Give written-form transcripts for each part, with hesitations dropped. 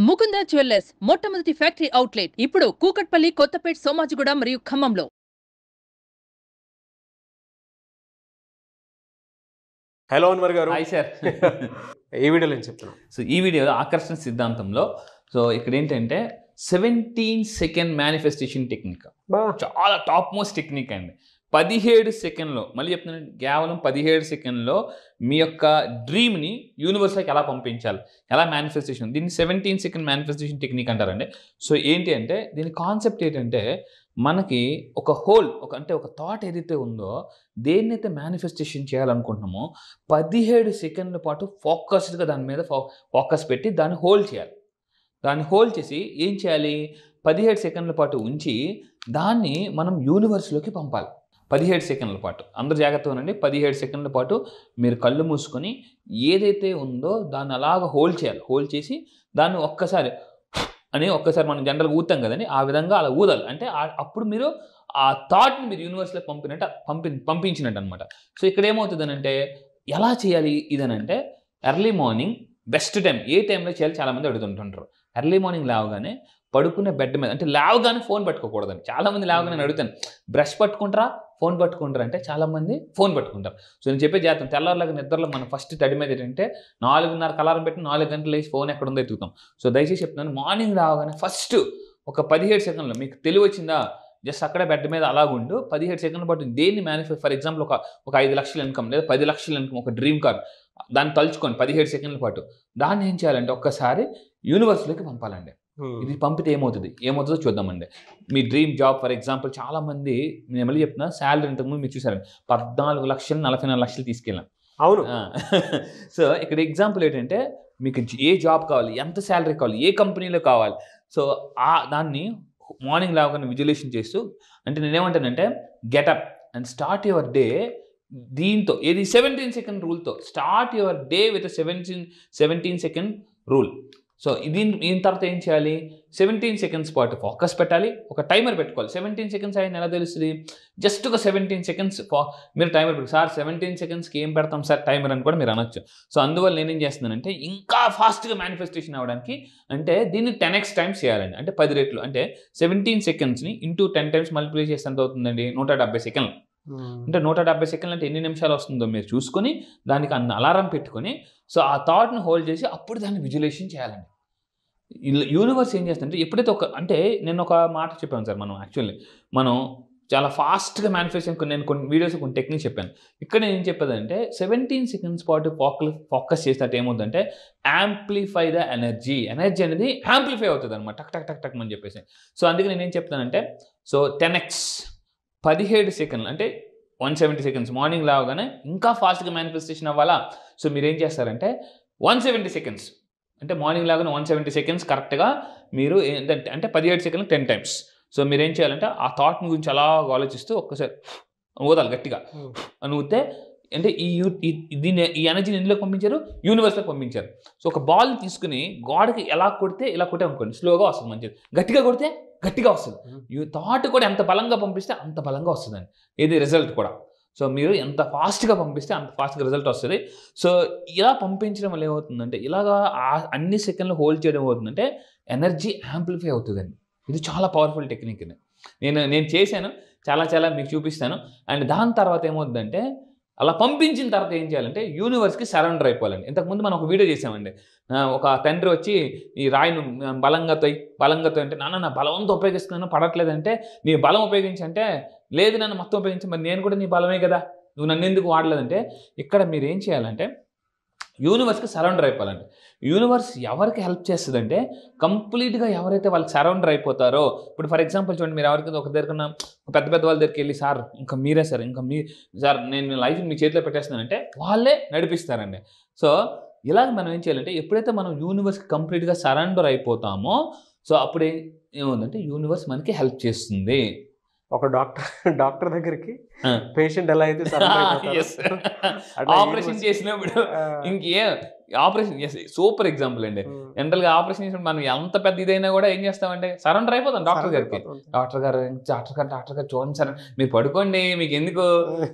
Mukunda jewellers మొట్టమొదటి factory outlet ఇప్పుడు కూకట్పల్లి, కొత్తపేట్, సోమాజిగూడ మరియు ఖమ్మంలో. హలో అన్వర్ గారు. Hi sir. ఏ వీడియోలో ఏం చెప్తున్నాం? సో ఈ వీడియోలో ఆకర్షణ సిద్ధాంతంలో సో ఇక్కడ ఏంటంటే 17 సెకండ్ మేనిఫెస్టేషన్ టెక్నిక్ చాలా టాప్ మోస్ట్ టెక్నిక్ అండి. 17 సెకండ్లో, మళ్ళీ చెప్తున్నాను, కేవలం 17 సెకండ్లో మీ యొక్క డ్రీమ్ని యూనివర్స్లోకి ఎలా పంపించాలి, ఎలా మేనిఫెస్టేషన్, దీన్ని 17 సెకండ్ మేనిఫెస్టేషన్ టెక్నిక్ అంటారండి. సో ఏంటి అంటే దీని కాన్సెప్ట్ ఏంటంటే మనకి ఒక హోల్ ఒక థాట్ ఏదైతే ఉందో దేన్నైతే మేనిఫెస్టేషన్ చేయాలనుకుంటున్నామో 17 సెకండ్ల పాటు ఫోకస్డ్గా దాని మీద ఫోకస్ పెట్టి దాన్ని హోల్డ్ చేయాలి. దాన్ని హోల్డ్ చేసి ఏం చేయాలి, 17 సెకండ్ల పాటు ఉంచి దాన్ని మనం యూనివర్స్లోకి పంపాలి. 17 సెకండ్ల పాటు అందరూ జాగ్రత్తగా ఉండండి. 17 సెకండ్ల పాటు మీరు కళ్ళు మూసుకొని ఏదైతే ఉందో దాన్ని అలాగ హోల్డ్ చేయాలి. హోల్డ్ చేసి దాన్ని ఒక్కసారి మనం జనరల్గా ఊతాం కదండి, ఆ విధంగా అలా ఊదాలి. అంటే అప్పుడు మీరు ఆ థాట్ని మీరు యూనివర్స్లో పంపించినట్టు అనమాట. సో ఇక్కడ ఏమవుతుంది అంటే ఎలా చేయాలి ఇదనంటే ఎర్లీ మార్నింగ్ బెస్ట్ టైం, ఏ టైంలో చేయాలి చాలామంది అడుగుతుంటుంటారు. ఎర్లీ మార్నింగ్ లేవగానే పడుకునే బెడ్ మీద, అంటే లేవగానే ఫోన్ పట్టుకోకూడదని చాలామంది లేవగానే నేను అడుగుతాను, బ్రష్ పట్టుకుంటారా ఫోన్ పట్టుకుంటారా అంటే చాలామంది ఫోన్ పట్టుకుంటారు. సో నేను చెప్పే జాగ్రత్త, తెల్లవారులాగా నిద్రలో మనం ఫస్ట్ తడి మీద ఏంటంటే 4:30 అలారం పెట్టి 4 గంటలు లేచి ఫోన్ ఎక్కడ ఉందో ఎత్తుకుతాం. సో దయచేసి చెప్తున్నాను, మార్నింగ్ రావగానే ఫస్ట్ ఒక 17 సెకండ్లో మీకు తెలివి వచ్చిందా, జస్ట్ అక్కడే బెడ్ మీద అలాగుండు 17 సెకండ్ల పాటు దేన్ని మేనిఫెస్ట్, ఫర్ ఎగ్జాంపుల్ ఒక 5 లక్షల ఇన్కమ్ లేదా 10 లక్షల ఇన్కమ్, ఒక డ్రీమ్ కార్, దాన్ని తలుచుకొని 17 సెకండ్ల పాటు దాన్ని ఏం చేయాలంటే ఒక్కసారి యూనివర్స్లోకి పంపాలండి. ఇది పంపితే ఏమవుతుందో చూద్దామండి. మీ డ్రీమ్ జాబ్, ఫర్ ఎగ్జాంపుల్ చాలామంది, నేను మళ్ళీ చెప్తున్నా, శాలరీ ఇంతకుముందు మీరు చూసారండి 14,44,00,000 తీసుకెళ్ళాం. అవును. సో ఇక్కడ ఎగ్జాంపుల్ ఏంటంటే మీకు ఏ జాబ్ కావాలి, ఎంత శాలరీ కావాలి, ఏ కంపెనీలో కావాలి, సో దాన్ని మార్నింగ్ లాగానే విజువలైజేషన్ చేస్తూ, అంటే నేనేమంటానంటే get up and start your day దీంతో, ఏది 17 సెకండ్ రూల్తో start your day with 17 second rule. So దీని తర్వాత ఏం చేయాలి, 17 సెకండ్స్ పాటు ఫోకస్ పెట్టాలి. ఒక టైమర్ పెట్టుకోవాలి. 17 సెకండ్స్ అయినా ఎలా తెలుస్తుంది, జస్ట్ ఒక 17 సెకండ్స్ మీరు టైమర్ పెట్టుకోవాలి. సార్ 17 సెకండ్స్కి ఏం పెడతాం సార్ టైమర్ అని కూడా మీరు అనొచ్చు. సో అందువల్ల నేనేం చేస్తున్నానంటే ఇంకా ఫాస్ట్గా మేనిఫెస్టేషన్ అవ్వడానికి, అంటే దీన్ని 10x టైమ్స్ చేయాలండి. అంటే 10 రెట్లు, అంటే 17 సెకండ్స్ని ఇంటూ 10 టైమ్స్ మల్టిప్లై చేస్తే ఎంత అవుతుందండి, 170 సెకండ్లు. అంటే 170 సెకండ్లు అంటే ఎన్ని నిమిషాలు వస్తుందో మీరు చూసుకొని దానికి అన్న అలారం పెట్టుకొని, సో ఆ థాట్ని హోల్డ్ చేసి అప్పుడు దాన్ని విజువలైజేషన్ చేయాలండి. యూనివర్స్ ఏం చేస్తుందంటే ఎప్పుడైతే అంటే నేను ఒక మాట చెప్పాను సార్, మనం చాలా ఫాస్ట్గా మేనిఫెస్టేషన్, నేను కొన్ని వీడియోస్ కొన్ని టెక్నిక్స్ చెప్పాను. ఇక్కడ నేను ఏం చెప్పేదంటే 17 సెకండ్స్ పాటు ఫోకస్ చేస్తే ఏమవుతుందంటే యాంప్లిఫై ద ఎనర్జీ అనేది యాంప్లిఫై అవుతుంది అనమాట, టక్ టక్ టక్ టక్ అని చెప్పేసి. సో అందుకే నేను ఏం చెప్తానంటే, సో 10x 17 సెకండ్లు అంటే 170 సెకండ్స్, మార్నింగ్ లాగానే ఇంకా ఫాస్ట్గా మేనిఫెస్టేషన్ అవ్వాలా. సో మీరు ఏం చేస్తారంటే 170 సెకండ్స్, అంటే మార్నింగ్ లాగానే 170 సెకండ్స్ కరెక్ట్గా మీరు ఏంటంటే, అంటే 17 సెకండ్లు 10 టైమ్స్. సో మీరు ఏం చేయాలంటే ఆ థాట్ని గురించి అలా ఆలోచిస్తూ ఒక్కసారి ఊదాలి గట్టిగా అని ఊతే, అంటే ఈ ఎనర్జీని ఎందులోకి పంపించారు, యూనివర్స్లోకి పంపించారు. సో ఒక బాల్ తీసుకుని గోడకి ఎలా కొడితే అనుకోండి, స్లోగా వస్తుంది, మంచిది. గట్టిగా కొడితే గట్టిగా వస్తుంది. థాట్ కూడా ఎంత బలంగా పంపిస్తే అంత బలంగా వస్తుందండి, ఇది రిజల్ట్ కూడా. సో మీరు ఎంత ఫాస్ట్గా పంపిస్తే అంత ఫాస్ట్గా రిజల్ట్ వస్తుంది. సో ఇలా పంపించడం వల్ల ఏమవుతుందంటే, ఇలాగా అన్ని సెకండ్లు హోల్డ్ చేయడం అవుతుందంటే ఎనర్జీ యాంప్లిఫై అవుతుందండి. ఇది చాలా పవర్ఫుల్ టెక్నిక్. నేను చేశాను, చాలా మీకు చూపిస్తాను. అండ్ దాని తర్వాత ఏమవుతుందంటే, అలా పంపించిన తర్వాత ఏం చేయాలంటే యూనివర్స్కి సరెండర్ అయిపోవాలండి. ఇంతకుముందు మనం ఒక వీడియో చేసామండి, ఒక తండ్రి వచ్చి ఈ రాయిని బలంగా అంటే, నా బలంతో ఉపయోగిస్తున్నాను పడట్లేదంటే, నీ బలం ఉపయోగించంటే, లేదు నన్ను మొత్తం ఉపయోగించి, మరి నేను కూడా నీ బలమే కదా, నువ్వు నన్ను ఎందుకు వాడలేదంటే, ఇక్కడ మీరు ఏం చేయాలంటే యూనివర్స్కి సరౌండర్ అయిపోవాలండి. యూనివర్స్ ఎవరికి హెల్ప్ చేస్తుందంటే కంప్లీట్గా ఎవరైతే వాళ్ళకి సరౌండర్ అయిపోతారో, ఇప్పుడు ఫర్ ఎగ్జాంపుల్ చూడండి, మీరు ఎవరికి ఒక దగ్గర పెద్ద వాళ్ళ దగ్గరికి వెళ్ళి, సార్ ఇంకా మీరే సార్, సార్ నేను లైఫ్ మీ చేతిలో పెట్టేస్తున్నానంటే వాళ్ళే నడిపిస్తారండి. సో ఇలాగ మనం ఏం చేయాలంటే, ఎప్పుడైతే మనం యూనివర్స్కి కంప్లీట్గా సరౌండర్ అయిపోతామో, సో అప్పుడే ఏముందంటే యూనివర్స్ మనకి హెల్ప్ చేస్తుంది. ఒక డాక్టర్ దగ్గరికి పేషెంట్ ఎలా అయితే ఆపరేషన్ చేసినప్పుడు ఇంకే ఆపరేషన్ సూపర్ ఎగ్జాంపుల్ అండి. జనరల్గా ఆపరేషన్ చేసినప్పుడు మనం ఎంత పెద్ద ఇదైనా కూడా ఏం చేస్తామంటే సరెండర్ అయిపోతాం డాక్టర్ గారికి. డాక్టర్ గారు చూడండి సార్, మీరు పడుకోండి, మీకు ఎందుకు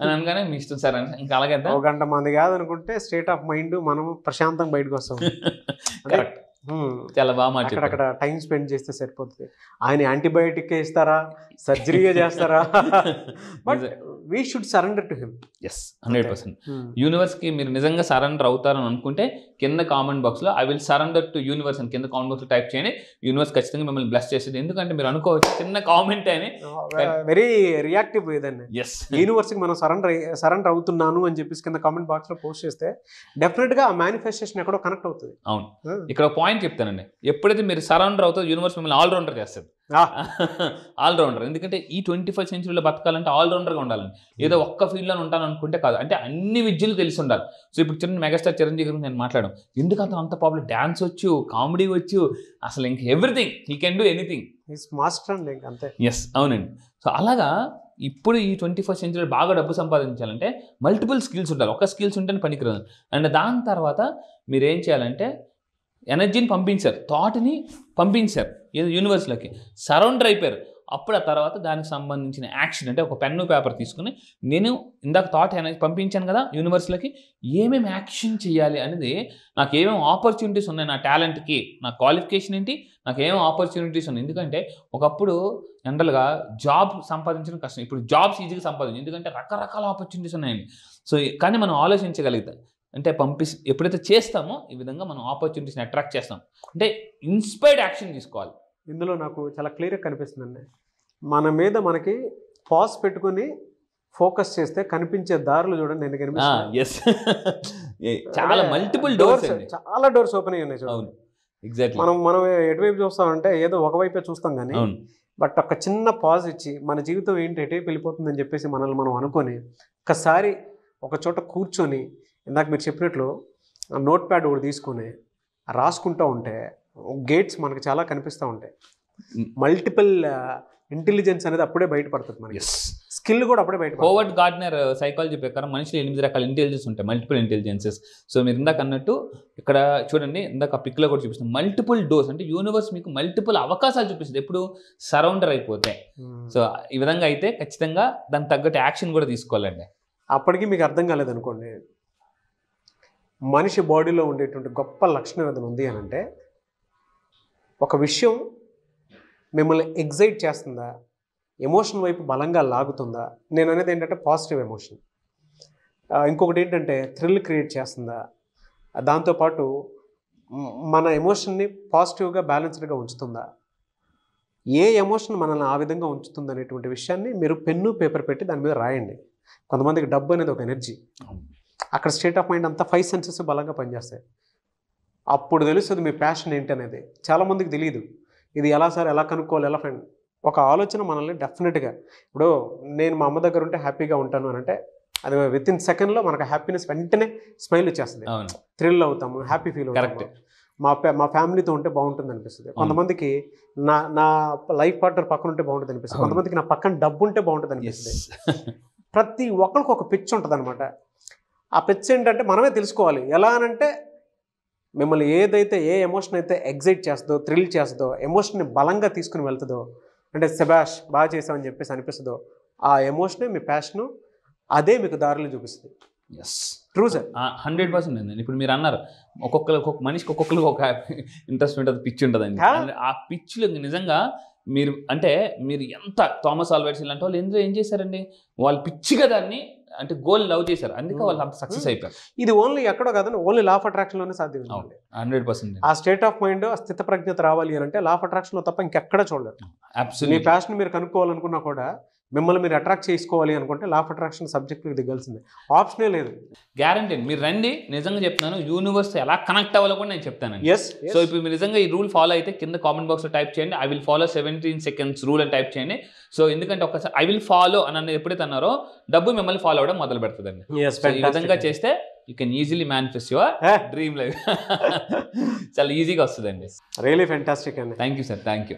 అని అనగానే మీ ఇష్టం సార్ అని ఇంకా అలాగే ఒక గంట మంది కాదనుకుంటే స్టేట్ ఆఫ్ మైండ్ మనం ప్రశాంతంగా బయటకు వస్తాం. కరెక్ట్. చాలా బాగా మాట్లాడారు. అక్కడ టైం స్పెండ్ చేస్తే సరిపోతుంది. ఆయన యాంటీబయాటిక్ ఇస్తారా, సర్జరీగా చేస్తారా? But we should surrender to him. Yes, 100%. యూనివర్స్కి మీరు నిజంగా సరెండర్ అవుతారని అనుకుంటే కింద కామెంట్ బాక్స్లో I will surrender to universe అని కింద కామెంట్ బాక్స్లో టైప్ చేయండి. యూనివర్స్ ఖచ్చితంగా మిమ్మల్ని బ్లెస్ చేస్తుంది. ఎందుకంటే మీరు అనుకోవచ్చు చిన్న కామెంట్ అని, వెరీ రియాక్టివ్ ఏదండి. ఎస్, యూనివర్స్కి మనం సరెండర్ అవుతున్నాను అని చెప్పేసి కింద కామెంట్ బాక్స్లో పోస్ట్ చేస్తే డెఫినెట్గా ఆ మేనిఫెస్టేషన్ ఎక్కడో కనెక్ట్ అవుతుంది. అవును. ఇక్కడ పాయింట్ చెప్తానండి, ఎప్పుడైతే మీరు సరెండర్ అవుతారో యూనివర్స్ మిమ్మల్ని ఆల్రౌండర్ చేస్తుంది. ఆల్రౌండర్. ఎందుకంటే ఈ 21st centuryలో బతకాలంటే ఆల్రౌండర్గా ఉండాలండి. ఏదో ఒక్క ఫీల్డ్లో ఉంటాను అనుకుంటే కాదు, అంటే అన్ని విద్యలు తెలిసి ఉండాలి. సో ఇప్పుడు చిన్న మెగాస్టార్ చిరంజీవి గురించి నేను మాట్లాడడం ఎందుకు అంత పాపులర్, డ్యాన్స్ వచ్చు, కామెడీ వచ్చు, అసలు ఇంక everything he can do anything. Master అండి అంతే. ఎస్, అవునండి. సో అలాగా ఇప్పుడు ఈ 21st century బాగా డబ్బు సంపాదించాలంటే మల్టిపుల్ స్కిల్స్ ఉండాలి. ఒక స్కిల్స్ ఉంటేనే పనికిరాదు. అండ్ దాని తర్వాత మీరు ఏం చేయాలంటే ఎనర్జీని పంపించారు, థాట్ని పంపించారు ఏదో యూనివర్స్లోకి, సరౌండర్ అయిపోయారు. అప్పుడు ఆ తర్వాత దానికి సంబంధించిన యాక్షన్ అంటే ఒక పెన్ను పేపర్ తీసుకుని నేను ఇందాక థాట్ ఎనర్జీ పంపించాను కదా యూనివర్స్లోకి, ఏమేమి యాక్షన్ చేయాలి అనేది, నాకు ఏమేమి ఆపర్చునిటీస్ ఉన్నాయి, నా టాలెంట్కి, నా క్వాలిఫికేషన్ ఏంటి, నాకు ఏమేమి ఆపర్చునిటీస్ ఉన్నాయి. ఎందుకంటే ఒకప్పుడు జనరల్గా జాబ్ సంపాదించడం కష్టం, ఇప్పుడు జాబ్స్ ఈజీగా సంపాదించు, ఎందుకంటే రకరకాల ఆపర్చునిటీస్ ఉన్నాయండి. సో కానీ మనం ఆలోచించగలుగుతాం అంటే ఎప్పుడైతే చేస్తామో ఈ విధంగా మనం ఆపర్చునిటీస్ని అట్రాక్ట్ చేస్తాం. అంటే ఇన్స్పైర్డ్ యాక్షన్ తీసుకోవాలి. ఇందులో నాకు చాలా క్లియర్గా కనిపిస్తుందండి, మన మీద మనకి పాజ్ పెట్టుకుని ఫోకస్ చేస్తే కనిపించే దారులు చూడండి. నేను కనిపిస్తుంది చాలా మల్టిపుల్ డోర్స్, చాలా డోర్స్ ఓపెన్ అయ్యి ఉన్నాయి చూడండి. ఎగ్జాక్ట్లీ. మనం ఎటువైపు చూస్తామంటే ఏదో ఒకవైపే చూస్తాం కానీ, బట్ ఒక చిన్న పాజ్ ఇచ్చి మన జీవితం ఏంటి ఎటువైపు వెళ్ళిపోతుందని చెప్పేసి మనల్ని మనం అనుకొని ఒక్కసారి ఒక చోట కూర్చొని ఇందాక మీరు చెప్పినట్లు నోట్ ప్యాడ్ ఒకటి తీసుకొని రాసుకుంటూ ఉంటే గేట్స్ మనకు చాలా కనిపిస్తూ ఉంటాయి. మల్టిపుల్ ఇంటెలిజెన్స్ అనేది అప్పుడే బయటపడుతుంది మనకి. స్కిల్ కూడా అప్పుడే బయటపడుతుంది. హోవర్డ్ గార్డ్నర్ సైకాలజీ ప్రకారం మనిషిలో 8 రకాల ఇంటెలిజెన్స్ ఉంటాయి, మల్టిపుల్ ఇంటెలిజెన్సెస్. సో మీరు ఇందాక అన్నట్టు ఇక్కడ చూడండి, ఇందాక పిక్లో కూడా చూపిస్తుంది మల్టిపుల్ డోర్స్, అంటే యూనివర్స్ మీకు మల్టిపుల్ అవకాశాలు చూపిస్తుంది ఎప్పుడు సరౌండర్ అయిపోతే. సో ఈ విధంగా అయితే ఖచ్చితంగా దానికి తగ్గట్టు యాక్షన్ కూడా తీసుకోవాలండి. అప్పటికి మీకు అర్థం కాలేదనుకోండి, మనిషి బాడీలో ఉండేటువంటి గొప్ప లక్షణం ఏదైనా ఉంది అని అంటే, ఒక విషయం మిమ్మల్ని ఎగ్జైట్ చేస్తుందా, ఎమోషన్ వైపు బలంగా లాగుతుందా. నేను అనేది ఏంటంటే పాజిటివ్ ఎమోషన్. ఇంకొకటి ఏంటంటే థ్రిల్ క్రియేట్ చేస్తుందా, దాంతోపాటు మన ఎమోషన్ని పాజిటివ్గా బ్యాలెన్స్డ్గా ఉంచుతుందా, ఏ ఎమోషన్ మనల్ని ఆ విధంగా ఉంచుతుంది అనేటువంటి విషయాన్ని మీరు పెన్ను పేపర్ పెట్టి దాని మీద రాయండి. కొంతమందికి డబ్బు అనేది ఒక ఎనర్జీ, అక్కడ స్టేట్ ఆఫ్ మైండ్ అంతా 5 senses బలంగా పనిచేస్తాయి. అప్పుడు తెలుస్తుంది మీ ప్యాషన్ ఏంటి అనేది. చాలామందికి తెలియదు ఇది ఎలా సార్, ఎలా కనుక్కోవాలి, ఎలా ఫ్రెండ్. ఒక ఆలోచన మనల్ని డెఫినెట్గా, ఇప్పుడు నేను మా అమ్మ దగ్గర ఉంటే హ్యాపీగా ఉంటాను అని అంటే అది వితిన్ సెకండ్లో మనకు హ్యాపీనెస్ వెంటనే స్మైల్ వచ్చేస్తుంది, థ్రిల్ అవుతాము, హ్యాపీ ఫీల్ అవుతాము. మా ఫ్యామిలీతో ఉంటే బాగుంటుంది అనిపిస్తుంది. కొంతమందికి నా లైఫ్ పార్ట్నర్ పక్కన ఉంటే బాగుంటుంది అనిపిస్తుంది. కొంతమందికి నా పక్కన డబ్బు ఉంటే బాగుంటుంది అనిపిస్తుంది. ప్రతి ఒక్కరికి ఒక పిచ్ ఉంటుంది అనమాట. ఆ పిచ్ ఏంటంటే మనమే తెలుసుకోవాలి. ఎలా అనంటే మిమ్మల్ని ఏదైతే ఏ ఎమోషన్ అయితే ఎగ్జైట్ చేస్తుందో, థ్రిల్ చేస్తుందో, ఎమోషన్ని బలంగా తీసుకుని వెళ్తుందో, అంటే శభాష్ బాగా చేసామని చెప్పేసి అనిపిస్తుందో, ఆ ఎమోషనే మీ ప్యాషను, అదే మీకు దారిలో చూపిస్తుంది. ఎస్, ట్రూ సార్, 100% అండి. ఇప్పుడు మీరు అన్నారు ఒక్కొక్క మనిషికి ఒక్కొక్కరికి ఒక ఇంట్రెస్ట్ ఉంటుంది, పిచ్ ఉంటుందండి. ఆ పిచ్లో నిజంగా మీరు అంటే మీరు ఎంత థామస్ ఆల్వా ఎడిసన్ లాంటి వాళ్ళు ఎందులో ఏం చేశారండి, వాళ్ళు పిచ్చిగా దాన్ని అంటే గోల్ లవ్ చేశారు, అందుకే వాళ్ళు అంత సక్సెస్ అయిపోయారు. ఇది ఓన్లీ ఎక్కడో కాదని ఓన్లీ లా ఆఫ్ అట్రాక్షన్లోనే సాధ్యం. 100% ఆ స్టేట్ ఆఫ్ మైండ్, ఆ స్థిత ప్రజ్ఞత రావాలి అని అంటే లా ఆఫ్ అట్రాక్షన్లో తప్ప ఇంకెక్కడ చూడలేరు. మీ ప్యాషన్ మీరు కనుక్కోవాలనుకున్నా కూడా, మిమ్మల్ని మీరు అట్రాక్ట్ చేసుకోవాలి అనుకుంటే లా ఆఫ్ అట్రాక్షన్ సబ్జెక్ట్కి దిగాల్సిందే, ఆప్షనే లేదు. గ్యారంటీ. మీరు రండి, నిజంగా చెప్తున్నాను, యూనివర్స్ ఎలా కనెక్ట్ అవ్వాలో కూడా నేను చెప్తానండి. సో ఇప్పుడు మీరు నిజంగా ఈ రూల్ ఫాలో అయితే కింద కామెంట్ బాక్స్లో టైప్ చేయండి, I will follow 17 seconds rule అని టైప్ చేయండి. సో ఎందుకంటే ఒకసారి ఐ విల్ ఫాలో అని ఎప్పుడైతే అన్నారో డబ్బు మిమ్మల్ని ఫాలో అవ్వడం మొదలు పెడుతుందండి. ఈ విధంగా చేస్తే you can easily manifest your dream life. చాలా ఈజీగా వస్తుందండి. రియలీ ఫెంటాస్టిక్ అండి. Thank you sir, thank you.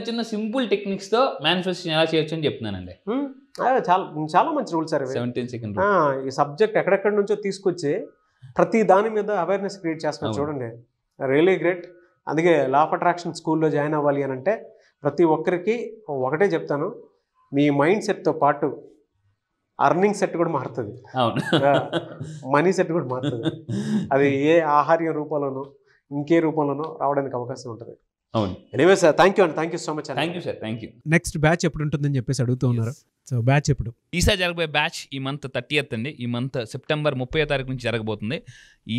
చిన్న సింపుల్ టెక్నిక్స్తో మేనిఫెస్టేషన్ ఎలా చేయొచ్చు అని చెప్తున్నానండి. చాలా మంచి రూల్స్ సార్. 17 seconds ఈ సబ్జెక్ట్ ఎక్కడెక్కడి నుంచో తీసుకొచ్చి ప్రతి దాని మీద అవేర్నెస్ క్రియేట్ చేస్తున్నారు చూడండి, రియలీ గ్రేట్. అందుకే లా ఆఫ్ అట్రాక్షన్ స్కూల్లో జాయిన్ అవ్వాలి అని అంటే ప్రతి ఒక్కరికి ఒకటే చెప్తాను, మీ మైండ్ సెట్తో పాటు అర్నింగ్ సెట్ కూడా మారుతుంది, మనీ సెట్ కూడా మారుతుంది. అది ఏ ఆహార్య రూపంలోనూ, ఇంకే రూపంలోనో రావడానికి అవకాశం ఉంటుంది. అవును. ఎనీవే సార్, థ్యాంక్ యూ అండి, thank you so much. Thank you sir, thank you. Next batch ఎప్పుడు ఉంటుందని చెప్పేసి అడుగుతూ ఉన్నారు. సో బ్యాచ్ ఎప్పుడు? ఈసారి జరగబోయే బ్యాచ్ ఈ మంత్ 30th అండి. ఈ మంత్ సెప్టెంబర్ 30వ తారీఖు నుంచి జరగబోతుంది.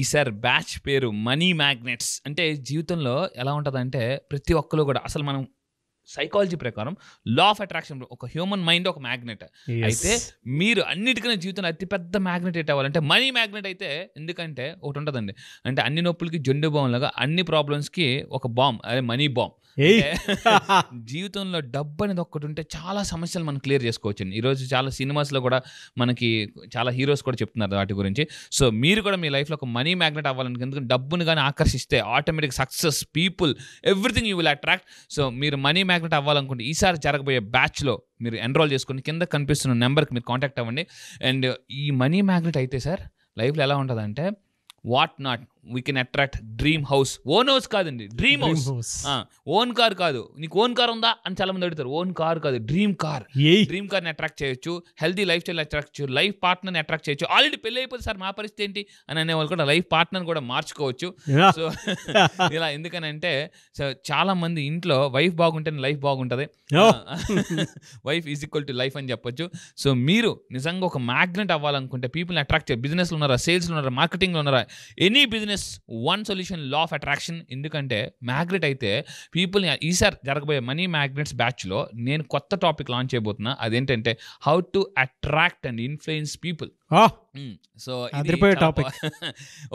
ఈసారి బ్యాచ్ పేరు మనీ మ్యాగ్నెట్స్. అంటే జీవితంలో ఎలా ఉంటుందంటే ప్రతి ఒక్కరు కూడా అసలు మనం సైకాలజీ ప్రకారం లా ఆఫ్ అట్రాక్షన్, ఒక హ్యూమన్ మైండ్ ఒక మ్యాగ్నెట్. అయితే మీరు అన్నిటికన్నా జీవితంలో అతిపెద్ద మ్యాగ్నెట్ ఎట్ అవ్వాలంటే మనీ మ్యాగ్నెట్ అయితే. ఎందుకంటే ఒకటి ఉంటుందండి, అంటే అన్ని నొప్పులకి జొండు బాంబ్ లాగా అన్ని ప్రాబ్లమ్స్కి ఒక బాంబ్, అదే మనీ బాంబ్. జీవితంలో డబ్బు అనేది ఒక్కటి ఉంటే చాలా సమస్యలు మనం క్లియర్ చేసుకోవచ్చు. ఈరోజు చాలా సినిమాస్లో కూడా మనకి చాలా హీరోస్ కూడా చెప్తున్నారు వాటి గురించి. సో మీరు కూడా మీ లైఫ్లో ఒక మనీ మ్యాగ్నెట్ అవ్వాలని, ఎందుకంటే డబ్బుని కానీ ఆకర్షిస్తే automatic success, people, everything you will attract. So మీరు మనీ మ్యాగ్నెట్ అవ్వాలనుకుంటే ఈసారి జరగబోయే బ్యాచ్లో మీరు ఎన్రోల్ చేసుకుని కింద కనిపిస్తున్న నెంబర్కి మీరు కాంటాక్ట్ అవ్వండి. అండ్ ఈ మనీ మ్యాగ్నెట్ అయితే సార్ లైఫ్లో ఎలా ఉంటుందంటే, what not we can attract dream house. Own house కాదండి, డ్రీమ్ హౌస్. ఓన్ కార్ కాదు. నీకు ఓన్ కార్ ఉందా అని చాలా మంది అడుగుతారు. ఓన్ కార్ కాదు, డ్రీమ్ కార్. డ్రీమ్ కార్ని అట్రాక్ట్ చేయొచ్చు, హెల్తీ లైఫ్ స్టైల్ అట్రాక్ట్ చేయొచ్చు, లైఫ్ పార్ట్నర్ని అట్రాక్ట్ చేయొచ్చు. ఆల్రెడీ పెళ్ళి అయిపోతే సార్ మా పరిస్థితి ఏంటి అని అనేవాళ్ళు కూడా లైఫ్ పార్ట్నర్ కూడా మార్చుకోవచ్చు. సో ఇలా ఎందుకనంటే, సో చాలా మంది ఇంట్లో వైఫ్ బాగుంటేనే లైఫ్ బాగుంటుంది, wife is equal to life అని చెప్పొచ్చు. సో మీరు నిజంగా ఒక మ్యాగ్నెట్ అవ్వాలనుకుంటే, పీపుల్ని అట్రాక్ట్ చేయాలి. బిజినెస్లో ఉన్నారా, సేల్స్లో ఉన్నారా, మార్కెటింగ్లో ఉన్నారా, any business, one solution, law of attraction. ఎందుకంటే మ్యాగ్నెట్ అయితే పీపుల్ని. ఈసారి జరగబోయే మనీ మ్యాగ్నెట్స్ బ్యాచ్లో నేను కొత్త టాపిక్ లాంచ్ చేయబోతున్నా. అదేంటంటే how to attract and influence people. So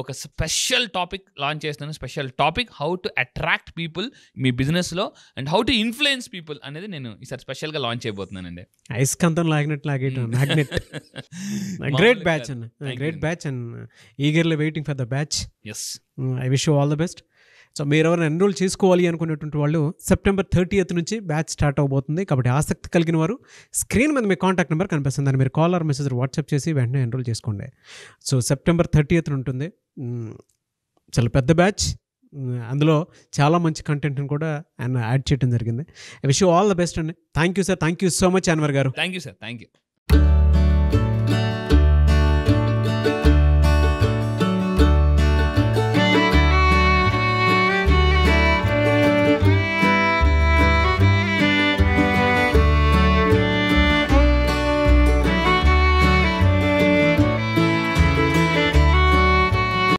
ఒక స్పెషల్ టాపిక్ లాంచ్ చేస్తున్నాను. Special topic how to attract people మీ బిజినెస్లో and how to influence people అనేది నేను ఈసారి స్పెషల్గా లాంచ్ చేయబోతున్నానండి. ఐస్కంతం లాగినట్టు మ్యాగ్నెట్. గ్రేట్ బ్యాచ్ అన్న, great batch and eagerly waiting for the batch. Yes, I wish you all the best. So మీరు ఎవరైనా ఎన్రోల్ చేసుకోవాలి అనుకునేటువంటి వాళ్ళు సెప్టెంబర్ 30th నుంచి బ్యాచ్ స్టార్ట్ అవబోతుంది. కాబట్టి ఆసక్తి కలిగిన వారు స్క్రీన్ మీద మీ కాంటాక్ట్ నెంబర్ కనిపిస్తుంది, దాన్ని మీరు కాల్ ఆర్ మెసేజ్ వాట్సాప్ చేసి వెంటనే ఎన్రోల్ చేసుకోండి. సో సెప్టెంబర్ 30th ఉంటుంది. చాలా పెద్ద బ్యాచ్, అందులో చాలా మంచి కంటెంట్ని కూడా ఆయన యాడ్ చేయడం జరిగింది. I wish you all the best అండి. Thank you sir, thank you so much Anwar గారు. Thank you sir, thank you.